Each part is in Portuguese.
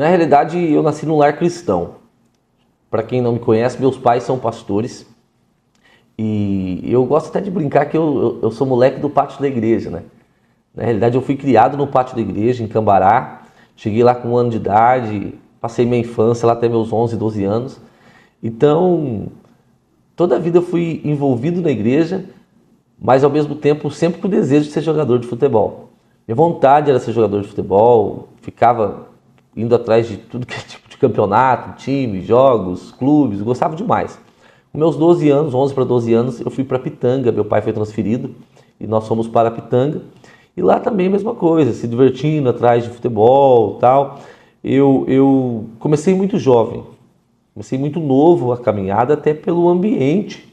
Na realidade, eu nasci num lar cristão. Para quem não me conhece, meus pais são pastores. E eu gosto até de brincar que eu sou moleque do pátio da igreja, né? Na realidade, eu fui criado no pátio da igreja, em Cambará. Cheguei lá com 1 ano de idade, passei minha infância lá até meus 11, 12 anos. Então, toda a vida eu fui envolvido na igreja, mas ao mesmo tempo sempre com o desejo de ser jogador de futebol. Minha vontade era ser jogador de futebol, ficava indo atrás de tudo que é tipo de campeonato, time, jogos, clubes, gostava demais. Com meus 12 anos, 11 para 12 anos, eu fui para Pitanga, meu pai foi transferido e nós fomos para Pitanga. E lá também a mesma coisa, se divertindo atrás de futebol e tal. Eu comecei muito jovem, comecei muito novo a caminhada, até pelo ambiente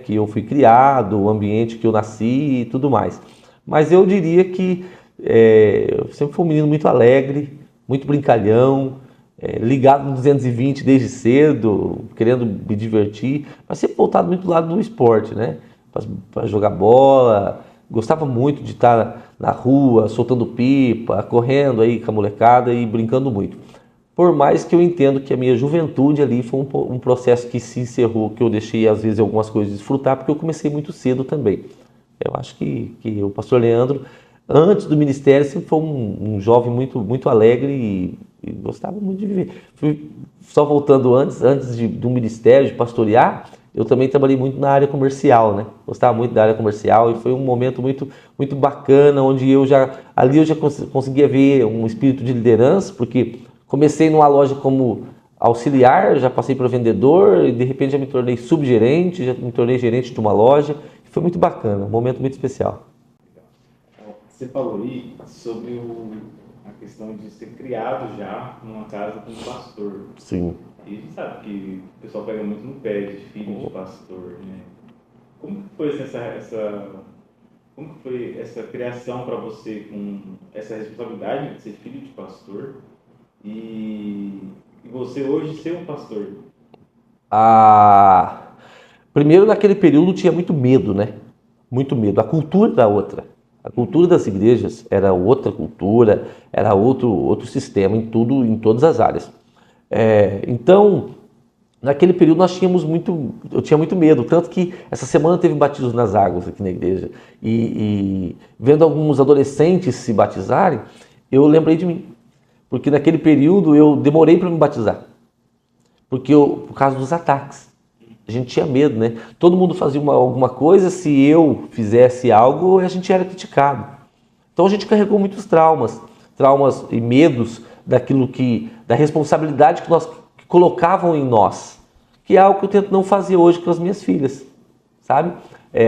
que eu fui criado, o ambiente que eu nasci e tudo mais. Mas eu diria que eu sempre fui um menino muito alegre, muito brincalhão, ligado no 220 desde cedo, querendo me divertir, mas sempre voltado muito do lado do esporte, né? Para jogar bola, gostava muito de estar na rua, soltando pipa, correndo aí com a molecada e brincando muito. Por mais que eu entendo que a minha juventude ali foi um processo que se encerrou, que eu deixei às vezes algumas coisas desfrutar, porque eu comecei muito cedo também. Eu acho que o pastor Leandro, antes do ministério, sempre foi um jovem muito alegre e gostava muito de viver. Só voltando antes do ministério, de pastorear, eu também trabalhei muito na área comercial, né? Gostava muito da área comercial e foi um momento muito bacana, onde ali eu já conseguia ver um espírito de liderança, porque comecei numa loja como auxiliar, já passei para vendedor e de repente já me tornei subgerente, já me tornei gerente de uma loja. Foi muito bacana, um momento muito especial. Você falou aí sobre a questão de ser criado já numa casa com um pastor. Sim. E a gente sabe que o pessoal pega muito no pé de filho de pastor, né? Como que foi como que foi essa criação para você com essa responsabilidade de ser filho de pastor e você hoje ser um pastor? Primeiro, naquele período tinha muito medo, né? Muito medo. A cultura era outra. A cultura das igrejas era outra cultura, era outro sistema em todas as áreas. Então, naquele período eu tinha muito medo, tanto que essa semana teve batismo nas águas aqui na igreja e vendo alguns adolescentes se batizarem, eu lembrei de mim, porque naquele período eu demorei para me batizar, por causa dos ataques. A gente tinha medo, né? Todo mundo fazia alguma coisa, se eu fizesse algo, a gente era criticado. Então a gente carregou muitos traumas e medos da responsabilidade que colocavam em nós, que é algo que eu tento não fazer hoje com as minhas filhas, sabe?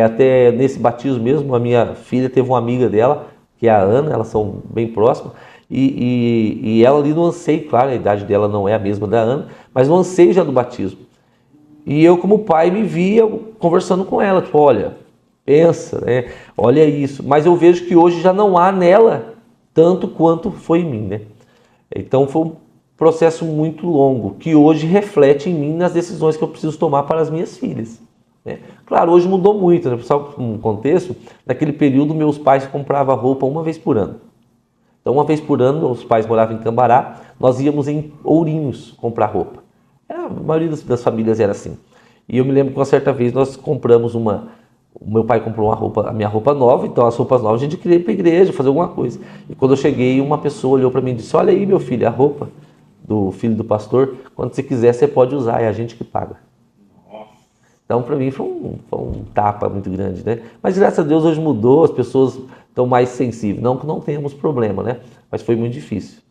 Até nesse batismo mesmo, a minha filha teve uma amiga dela, que é a Ana, elas são bem próximas, e ela ali no anseio, claro, a idade dela não é a mesma da Ana, mas no anseio já do batismo. E eu, como pai, me via conversando com ela, tipo, olha, pensa, né? Olha isso. Mas eu vejo que hoje já não há nela tanto quanto foi em mim, né? Então foi um processo muito longo, que hoje reflete em mim nas decisões que eu preciso tomar para as minhas filhas, né? Claro, hoje mudou muito, né? Só um contexto, naquele período meus pais compravam roupa uma vez por ano. Então uma vez por ano, os pais moravam em Cambará, nós íamos em Ourinhos comprar roupa. A maioria das famílias era assim. E eu me lembro que uma certa vez nós compramos o meu pai comprou a minha roupa nova, então as roupas novas a gente queria ir para a igreja, fazer alguma coisa. E quando eu cheguei, uma pessoa olhou para mim e disse, olha aí meu filho, a roupa do filho do pastor, quando você quiser você pode usar, é a gente que paga. Então para mim foi um tapa muito grande, né? Mas graças a Deus hoje mudou, as pessoas estão mais sensíveis. Não que não tenhamos problema, né? Mas foi muito difícil.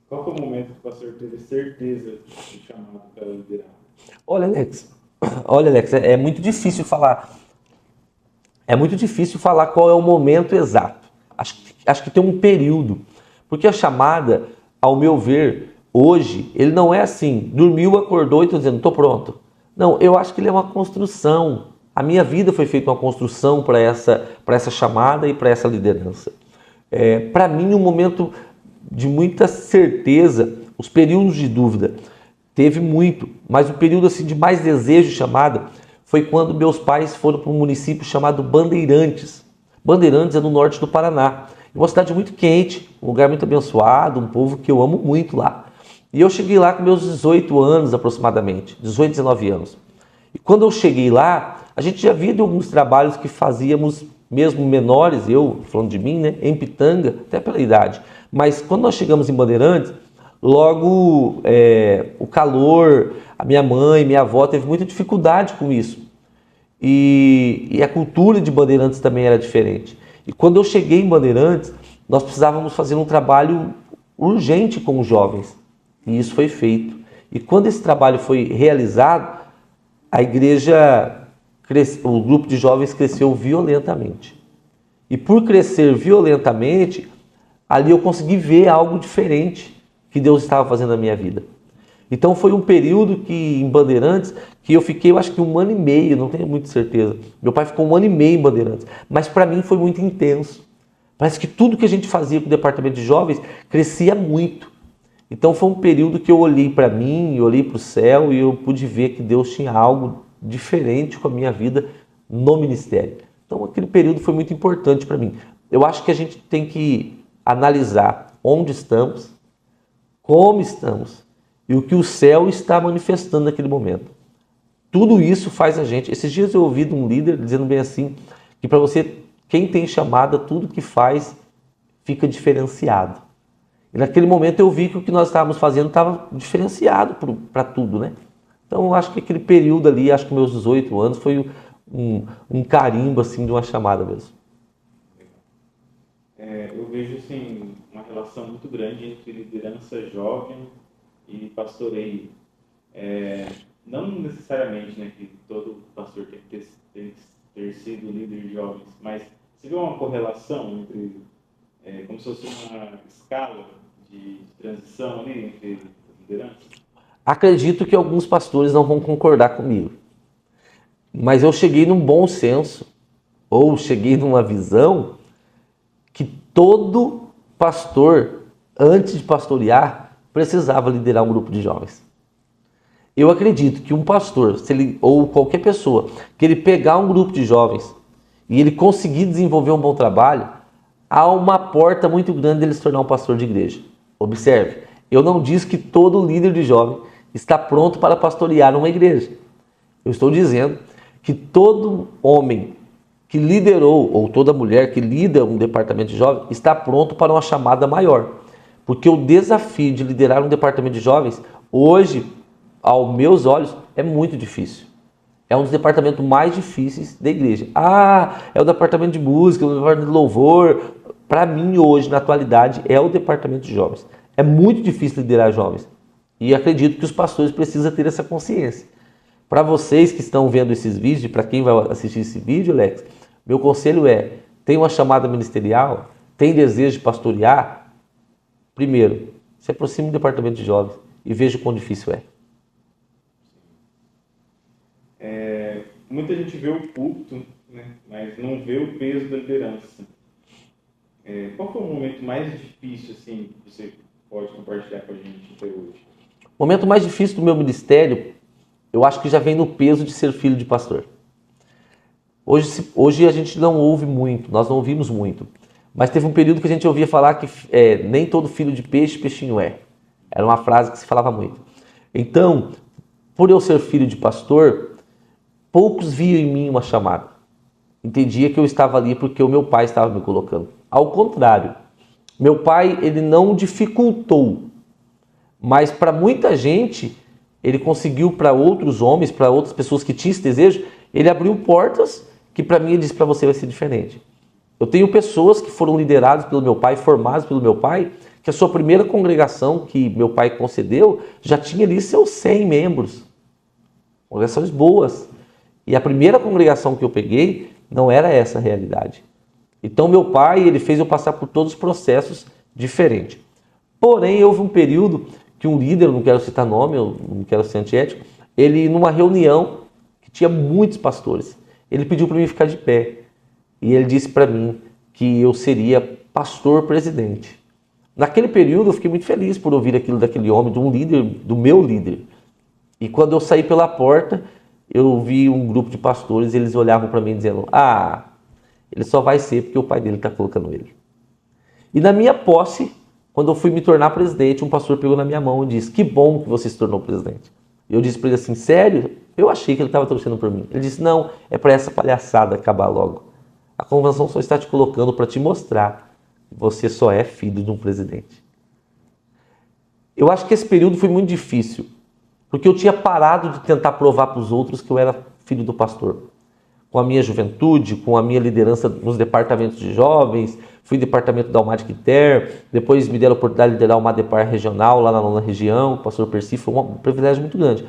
Qual foi o momento que o pastor teve certeza do chamado para liderar? Olha, Alex, é muito difícil falar. É muito difícil falar qual é o momento exato. Acho que tem um período. Porque a chamada, ao meu ver, hoje, ele não é assim, dormiu, acordou e estou dizendo, estou pronto. Não, eu acho que ele é uma construção. A minha vida foi feita uma construção para essa chamada e para essa liderança. Para mim, um momento de muita certeza, os períodos de dúvida, teve muito, mas o período assim, de mais desejo de chamada foi quando meus pais foram para um município chamado Bandeirantes. Bandeirantes é no norte do Paraná. É uma cidade muito quente, um lugar muito abençoado, um povo que eu amo muito lá. E eu cheguei lá com meus 18 anos aproximadamente, 18, 19 anos. E quando eu cheguei lá, a gente já via de alguns trabalhos que fazíamos, mesmo menores, eu falando de mim, né, em Pitanga, até pela idade. Mas quando nós chegamos em Bandeirantes, logo o calor, a minha mãe, minha avó teve muita dificuldade com isso. E a cultura de Bandeirantes também era diferente. E quando eu cheguei em Bandeirantes, nós precisávamos fazer um trabalho urgente com os jovens. E isso foi feito. E quando esse trabalho foi realizado, a igreja, o grupo de jovens cresceu violentamente. E por crescer violentamente, ali eu consegui ver algo diferente que Deus estava fazendo na minha vida. Então foi um período que em Bandeirantes, que eu fiquei, eu acho que 1 ano e meio, não tenho muita certeza. Meu pai ficou 1 ano e meio em Bandeirantes, mas para mim foi muito intenso. Parece que tudo que a gente fazia com o departamento de jovens crescia muito. Então foi um período que eu olhei para mim, eu olhei para o céu e eu pude ver que Deus tinha algo diferente com a minha vida no ministério. Então aquele período foi muito importante para mim. Eu acho que a gente tem que analisar onde estamos, como estamos e o que o céu está manifestando naquele momento. Tudo isso faz a gente... Esses dias eu ouvi de um líder dizendo bem assim, que para você, quem tem chamada, tudo que faz fica diferenciado. E naquele momento eu vi que o que nós estávamos fazendo estava diferenciado para tudo, né? Então eu acho que aquele período ali, acho que meus 18 anos, foi um carimbo assim de uma chamada mesmo. Eu vejo assim, uma relação muito grande entre liderança jovem e pastoreio. Não necessariamente, né, que todo pastor tem que ter sido líder de jovens, mas você vê uma correlação entre, como se fosse uma escala de transição ali entre lideranças? Acredito que alguns pastores não vão concordar comigo, mas eu cheguei num bom senso, ou cheguei numa visão que todo pastor, antes de pastorear, precisava liderar um grupo de jovens. Eu acredito que um pastor, ou qualquer pessoa, que ele pegar um grupo de jovens e ele conseguir desenvolver um bom trabalho, há uma porta muito grande dele se tornar um pastor de igreja. Observe, eu não disse que todo líder de jovem está pronto para pastorear uma igreja. Eu estou dizendo que todo homem que liderou, ou toda mulher que lidera um departamento de jovens, está pronto para uma chamada maior. Porque o desafio de liderar um departamento de jovens, hoje, aos meus olhos, é muito difícil. É um dos departamentos mais difíceis da igreja. É o departamento de música, o departamento de louvor. Para mim, hoje, na atualidade, é o departamento de jovens. É muito difícil liderar jovens. E acredito que os pastores precisam ter essa consciência. Para vocês que estão vendo esses vídeos, para quem vai assistir esse vídeo, Alex, meu conselho é, tem uma chamada ministerial, tem desejo de pastorear, primeiro, se aproxime do departamento de jovens e veja o quão difícil é. Muita gente vê o púlpito, né, mas não vê o peso da liderança. Qual foi o momento mais difícil assim, que você pode compartilhar com a gente até hoje? O momento mais difícil do meu ministério, eu acho que já vem no peso de ser filho de pastor. Hoje a gente não ouve muito, nós não ouvimos muito. Mas teve um período que a gente ouvia falar que nem todo filho de peixe, peixinho é. Era uma frase que se falava muito. Então, por eu ser filho de pastor, poucos viam em mim uma chamada. Entendia que eu estava ali porque o meu pai estava me colocando. Ao contrário, meu pai ele não dificultou, mas para muita gente, ele conseguiu para outros homens, para outras pessoas que tinham esse desejo, ele abriu portas que para mim ele disse para você vai ser diferente. Eu tenho pessoas que foram lideradas pelo meu pai, formadas pelo meu pai, que a sua primeira congregação que meu pai concedeu já tinha ali seus 100 membros. Congregações boas. E a primeira congregação que eu peguei não era essa a realidade. Então meu pai ele fez eu passar por todos os processos diferentes. Porém, houve um período que um líder, eu não quero citar nome, eu não quero ser antiético, ele numa reunião que tinha muitos pastores, ele pediu para mim ficar de pé. E ele disse para mim que eu seria pastor presidente. Naquele período eu fiquei muito feliz por ouvir aquilo daquele homem, de um líder, do meu líder. E quando eu saí pela porta, eu vi um grupo de pastores e eles olhavam para mim dizendo, Ele só vai ser porque o pai dele está colocando ele. E na minha posse, quando eu fui me tornar presidente, um pastor pegou na minha mão e disse: que bom que você se tornou presidente. E eu disse para ele assim: sério? Eu achei que ele estava torcendo por mim. Ele disse: não, é para essa palhaçada acabar logo. A convenção só está te colocando para te mostrar que você só é filho de um presidente. Eu acho que esse período foi muito difícil, porque eu tinha parado de tentar provar para os outros que eu era filho do pastor. Com a minha juventude, com a minha liderança nos departamentos de jovens, fui departamento da Almatic Ter, depois me deram a oportunidade de liderar o Madepar regional lá na nona região, o pastor Percy, foi um privilégio muito grande.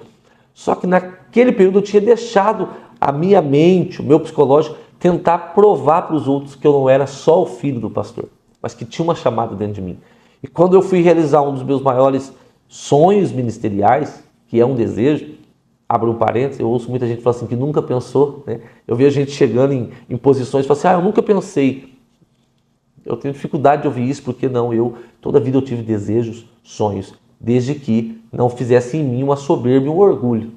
Só que naquele período eu tinha deixado a minha mente, o meu psicológico, tentar provar para os outros que eu não era só o filho do pastor, mas que tinha uma chamada dentro de mim. E quando eu fui realizar um dos meus maiores sonhos ministeriais, que é um desejo, abro um parênteses, eu ouço muita gente falar assim que nunca pensou, né? Eu vejo gente chegando em posições e fala assim: eu nunca pensei. Eu tenho dificuldade de ouvir isso, porque não, toda a vida eu tive desejos, sonhos, desde que não fizesse em mim uma soberba e um orgulho,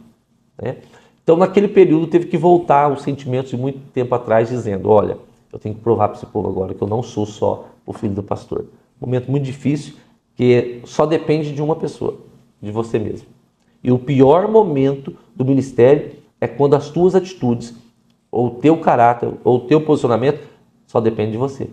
né? Então naquele período teve que voltar os sentimentos de muito tempo atrás, dizendo: olha, eu tenho que provar para esse povo agora que eu não sou só o filho do pastor. Um momento muito difícil, que só depende de uma pessoa, de você mesmo. E o pior momento do ministério é quando as tuas atitudes, ou o teu caráter, ou o teu posicionamento só depende de você.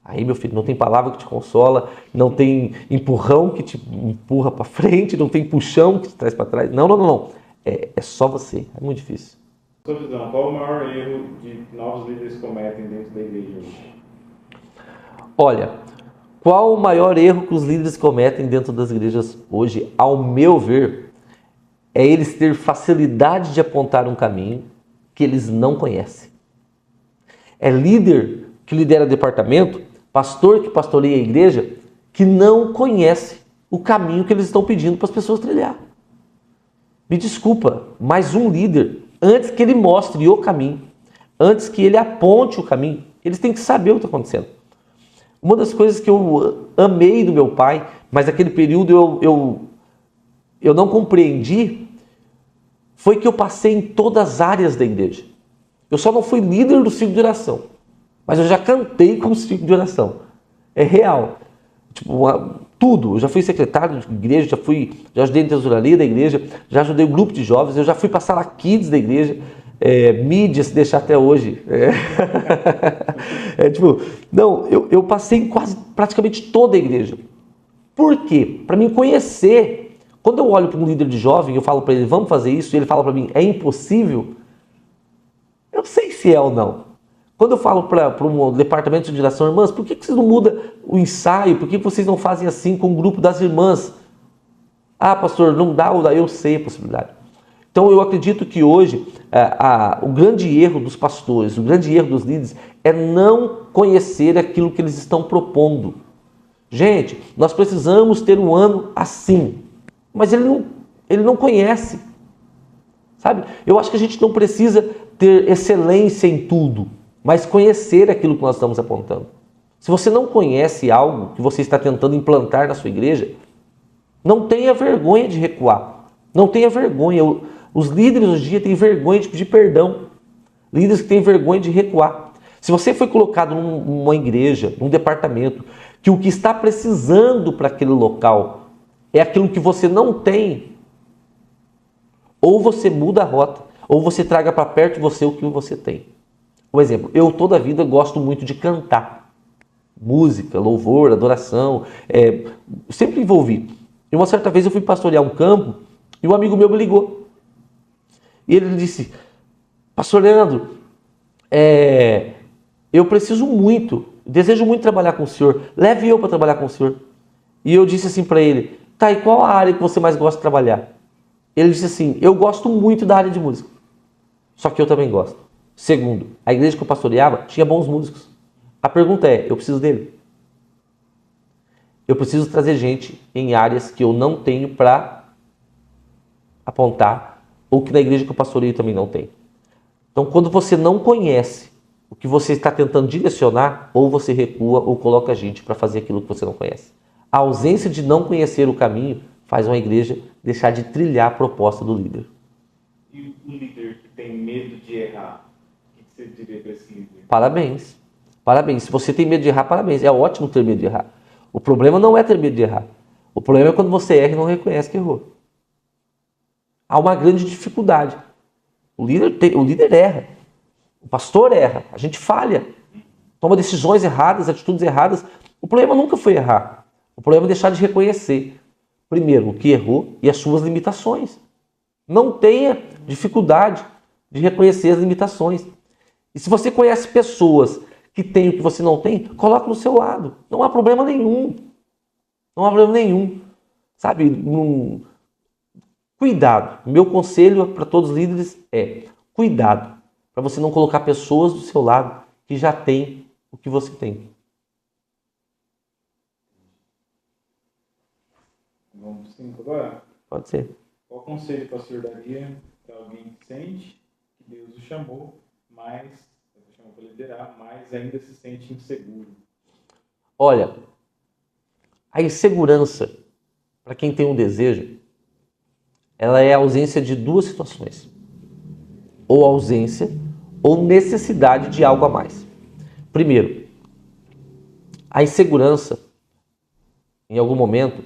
Aí, meu filho, não tem palavra que te consola, não tem empurrão que te empurra para frente, não tem puxão que te traz para trás. Não. É só você. É muito difícil. Sua visão, qual o maior erro que novos líderes cometem dentro da igreja hoje? Olha, qual o maior erro que os líderes cometem dentro das igrejas hoje, ao meu ver, é eles ter facilidade de apontar um caminho que eles não conhecem. É líder que lidera departamento, pastor que pastoreia a igreja, que não conhece o caminho que eles estão pedindo para as pessoas trilhar. Me desculpa, mas um líder, antes que ele mostre o caminho, antes que ele aponte o caminho, eles têm que saber o que está acontecendo. Uma das coisas que eu amei do meu pai, mas naquele período eu não compreendi, foi que eu passei em todas as áreas da igreja. Eu só não fui líder do ciclo de oração, mas eu já cantei com o ciclo de oração. É real. Tudo. Eu já fui secretário de igreja, já ajudei em tesouraria da igreja, já ajudei o grupo de jovens, eu já fui para a sala kids da igreja, mídia, se deixar até hoje. Eu passei em praticamente toda a igreja. Por quê? Para me conhecer. Quando eu olho para um líder de jovem, eu falo para ele: vamos fazer isso, e ele fala para mim: é impossível. Eu sei se é ou não. Quando eu falo para um departamento de direção: irmãs, por que vocês não mudam o ensaio? Por que vocês não fazem assim com o grupo das irmãs? Ah, pastor, não dá, eu sei a possibilidade. Então eu acredito que hoje o grande erro dos pastores, o grande erro dos líderes é não conhecer aquilo que eles estão propondo. Gente, nós precisamos ter um ano assim, mas ele não conhece. Sabe? Eu acho que a gente não precisa ter excelência em tudo, mas conhecer aquilo que nós estamos apontando. Se você não conhece algo que você está tentando implantar na sua igreja, não tenha vergonha de recuar. Não tenha vergonha. Os líderes hoje em dia têm vergonha de pedir perdão. Líderes que têm vergonha de recuar. Se você foi colocado numa igreja, num departamento, que o que está precisando para aquele local é aquilo que você não tem, ou você muda a rota, ou você traga para perto de você o que você tem. Por exemplo, eu toda a vida gosto muito de cantar. Música, louvor, adoração, sempre envolvi. E uma certa vez eu fui pastorear um campo e um amigo meu me ligou. E ele disse: pastor Leandro, eu preciso muito, desejo muito trabalhar com o senhor, leve eu para trabalhar com o senhor. E eu disse assim para ele: tá, e qual a área que você mais gosta de trabalhar? Ele disse assim: eu gosto muito da área de música, só que eu também gosto. Segundo, a igreja que eu pastoreava tinha bons músicos. A pergunta é: eu preciso dele? Eu preciso trazer gente em áreas que eu não tenho para apontar, ou que na igreja que eu pastoreio também não tem. Então, quando você não conhece o que você está tentando direcionar, ou você recua ou coloca gente para fazer aquilo que você não conhece. A ausência de não conhecer o caminho faz uma igreja deixar de trilhar a proposta do líder. E o líder que tem medo de errar, que você diria para esse líder? Parabéns. Parabéns. Se você tem medo de errar, parabéns. É ótimo ter medo de errar. O problema não é ter medo de errar. O problema é quando você erra e não reconhece que errou. Há uma grande dificuldade. O líder erra. O pastor erra. A gente falha. Toma decisões erradas, atitudes erradas. O problema nunca foi errar. O problema é deixar de reconhecer, primeiro, o que errou e as suas limitações. Não tenha dificuldade de reconhecer as limitações. E se você conhece pessoas que têm o que você não tem, coloque no seu lado. Não há problema nenhum. Não há problema nenhum. Sabe? Cuidado. Meu conselho para todos os líderes é cuidado. Para você não colocar pessoas do seu lado que já têm o que você tem. Vamos sim, agora? Pode ser. Qual conselho o pastor daria para alguém que sente que Deus o chamou, mas chamou para liderar, mas ainda se sente inseguro? Olha, a insegurança, para quem tem um desejo, ela é a ausência de duas situações. Ou ausência, ou necessidade de algo a mais. Primeiro, a insegurança, em algum momento,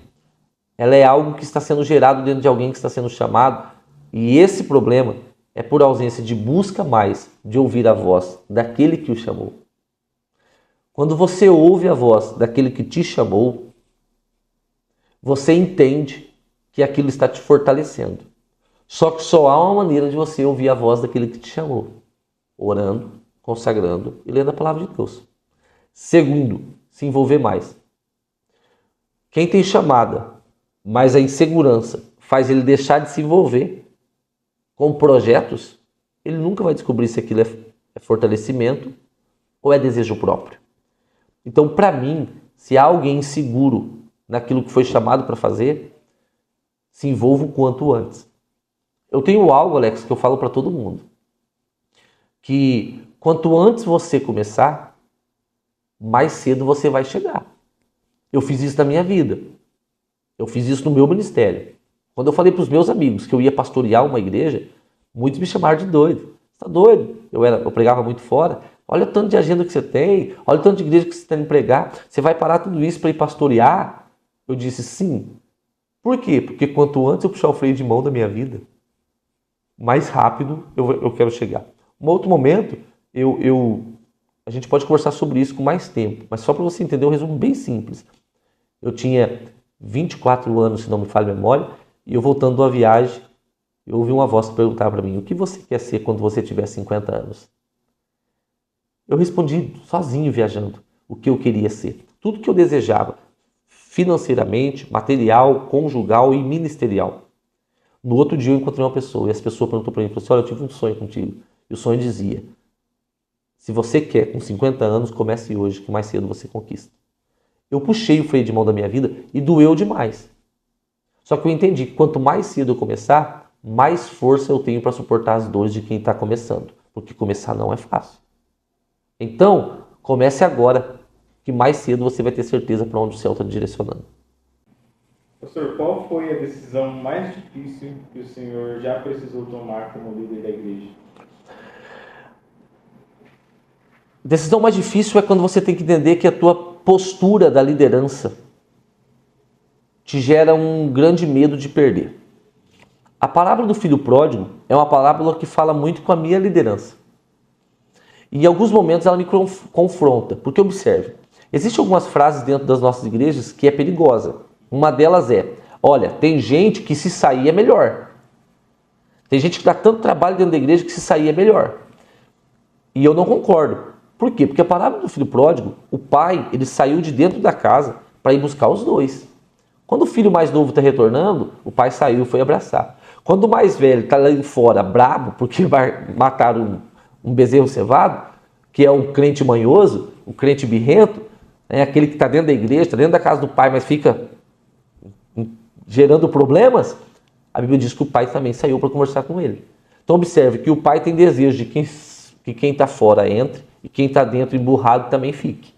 ela é algo que está sendo gerado dentro de alguém que está sendo chamado, e esse problema é por ausência de busca mais de ouvir a voz daquele que o chamou. Quando você ouve a voz daquele que te chamou, você entende que aquilo está te fortalecendo. Só que só há uma maneira de você ouvir a voz daquele que te chamou: orando, consagrando e lendo a palavra de Deus. Segundo, se envolver mais. Quem tem chamada, mas a insegurança faz ele deixar de se envolver com projetos, ele nunca vai descobrir se aquilo é fortalecimento ou é desejo próprio. Então, para mim, se há alguém inseguro naquilo que foi chamado para fazer, se envolva o quanto antes. Eu tenho algo, Alex, que eu falo para todo mundo. Que quanto antes você começar, mais cedo você vai chegar. Eu fiz isso na minha vida. Eu fiz isso no meu ministério. Quando eu falei para os meus amigos que eu ia pastorear uma igreja, muitos me chamaram de doido. Você está doido? Eu pregava muito fora. Olha o tanto de agenda que você tem. Olha o tanto de igreja que você tem que pregar. Você vai parar tudo isso para ir pastorear? Eu disse sim. Por quê? Porque quanto antes eu puxar o freio de mão da minha vida, mais rápido eu quero chegar. Um outro momento, a gente pode conversar sobre isso com mais tempo, mas só para você entender um resumo bem simples. Eu tinha 24 anos, se não me falha a memória, e eu voltando de uma viagem, eu ouvi uma voz perguntar para mim: o que você quer ser quando você tiver 50 anos? Eu respondi sozinho, viajando, o que eu queria ser. Tudo que eu desejava, financeiramente, material, conjugal e ministerial. No outro dia eu encontrei uma pessoa, e essa pessoa perguntou para mim, falou assim: olha, eu tive um sonho contigo. E o sonho dizia: se você quer com 50 anos, comece hoje, que mais cedo você conquista. Eu puxei o freio de mão da minha vida e doeu demais. Só que eu entendi que quanto mais cedo eu começar, mais força eu tenho para suportar as dores de quem está começando. Porque começar não é fácil. Então, comece agora, que mais cedo você vai ter certeza para onde o céu está direcionando. Pastor, qual foi a decisão mais difícil que o senhor já precisou tomar como líder da igreja? A decisão mais difícil é quando você tem que entender que a tua postura da liderança te gera um grande medo de perder. A parábola do filho pródigo é uma parábola que fala muito com a minha liderança. E em alguns momentos ela me confronta, porque observe, existem algumas frases dentro das nossas igrejas que é perigosa. Uma delas é: olha, tem gente que se sair é melhor. Tem gente que dá tanto trabalho dentro da igreja que se sair é melhor. E eu não concordo. Por quê? Porque a parábola do filho pródigo, o pai, ele saiu de dentro da casa para ir buscar os dois. Quando o filho mais novo está retornando, o pai saiu e foi abraçar. Quando o mais velho está lá fora, brabo, porque mataram um bezerro cevado, que é o crente manhoso, o crente birrento, aquele que está dentro da igreja, está dentro da casa do pai, mas fica gerando problemas, a Bíblia diz que o pai também saiu para conversar com ele. Então observe que o pai tem desejo de que quem está fora entre e quem está dentro emburrado também fique.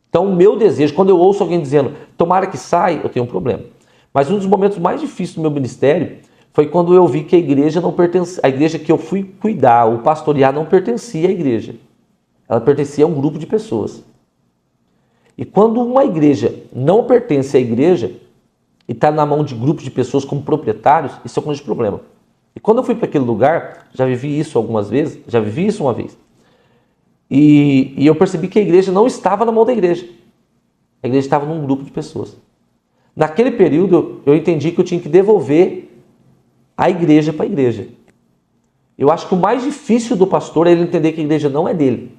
Então o meu desejo, quando eu ouço alguém dizendo tomara que saia, eu tenho um problema. Mas um dos momentos mais difíceis do meu ministério foi quando eu vi que a igreja não pertencia, a igreja que eu fui cuidar, o pastorear, não pertencia à igreja. Ela pertencia a um grupo de pessoas. E quando uma igreja não pertence à igreja e está na mão de grupos de pessoas como proprietários, isso é um grande problema. E quando eu fui para aquele lugar, já vivi isso algumas vezes, já vivi isso uma vez. E eu percebi que a igreja não estava na mão da igreja. A igreja estava num grupo de pessoas. Naquele período, eu entendi que eu tinha que devolver a igreja para a igreja. Eu acho que o mais difícil do pastor é ele entender que a igreja não é dele.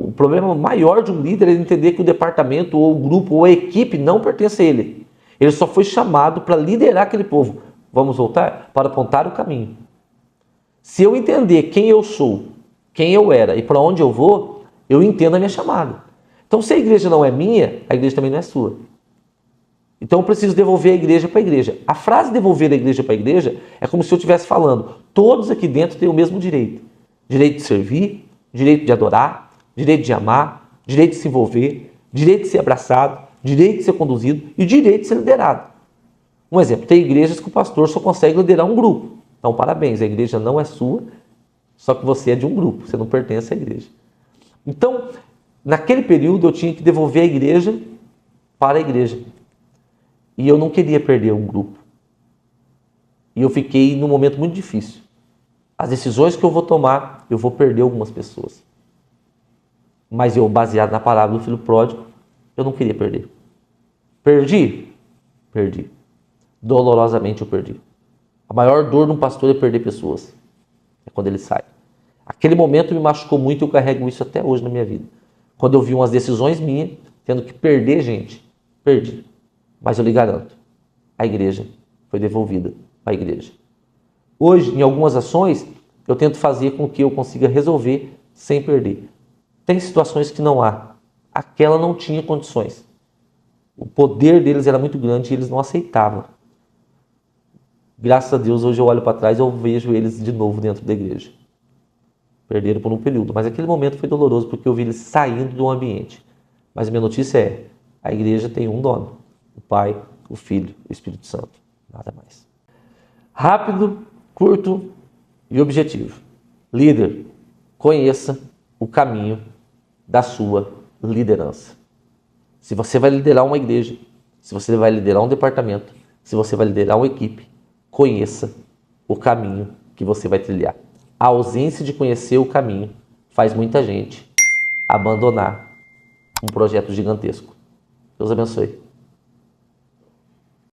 O problema maior de um líder é ele entender que o departamento, ou o grupo, ou a equipe não pertence a ele. Ele só foi chamado para liderar aquele povo. Vamos voltar? Para apontar o caminho. Se eu entender quem eu sou, quem eu era e para onde eu vou, eu entendo a minha chamada. Então, se a igreja não é minha, a igreja também não é sua. Então, eu preciso devolver a igreja para a igreja. A frase devolver a igreja para a igreja é como se eu estivesse falando, todos aqui dentro têm o mesmo direito. Direito de servir, direito de adorar, direito de amar, direito de se envolver, direito de ser abraçado, direito de ser conduzido e direito de ser liderado. Um exemplo, tem igrejas que o pastor só consegue liderar um grupo. Então, parabéns, a igreja não é sua, só que você é de um grupo, você não pertence à igreja. Então, naquele período eu tinha que devolver a igreja para a igreja. E eu não queria perder um grupo. E eu fiquei num momento muito difícil. As decisões que eu vou tomar, eu vou perder algumas pessoas. Mas eu, baseado na palavra do filho pródigo, eu não queria perder. Perdi? Perdi. Dolorosamente eu perdi. A maior dor de um pastor é perder pessoas. É quando ele sai. Aquele momento me machucou muito e eu carrego isso até hoje na minha vida. Quando eu vi umas decisões minhas, tendo que perder gente, perdi. Mas eu lhe garanto, a igreja foi devolvida para a igreja. Hoje, em algumas ações, eu tento fazer com que eu consiga resolver sem perder. Tem situações que não há. Aquela não tinha condições. O poder deles era muito grande e eles não aceitavam. Graças a Deus, hoje eu olho para trás e eu vejo eles de novo dentro da igreja. Perderam por um período, mas aquele momento foi doloroso porque eu vi eles saindo do ambiente. Mas a minha notícia é, a igreja tem um dono, o Pai, o Filho e o Espírito Santo. Nada mais. Rápido, curto e objetivo. Líder, conheça o caminho da sua liderança. Se você vai liderar uma igreja, se você vai liderar um departamento, se você vai liderar uma equipe, conheça o caminho que você vai trilhar. A ausência de conhecer o caminho faz muita gente abandonar um projeto gigantesco. Deus abençoe.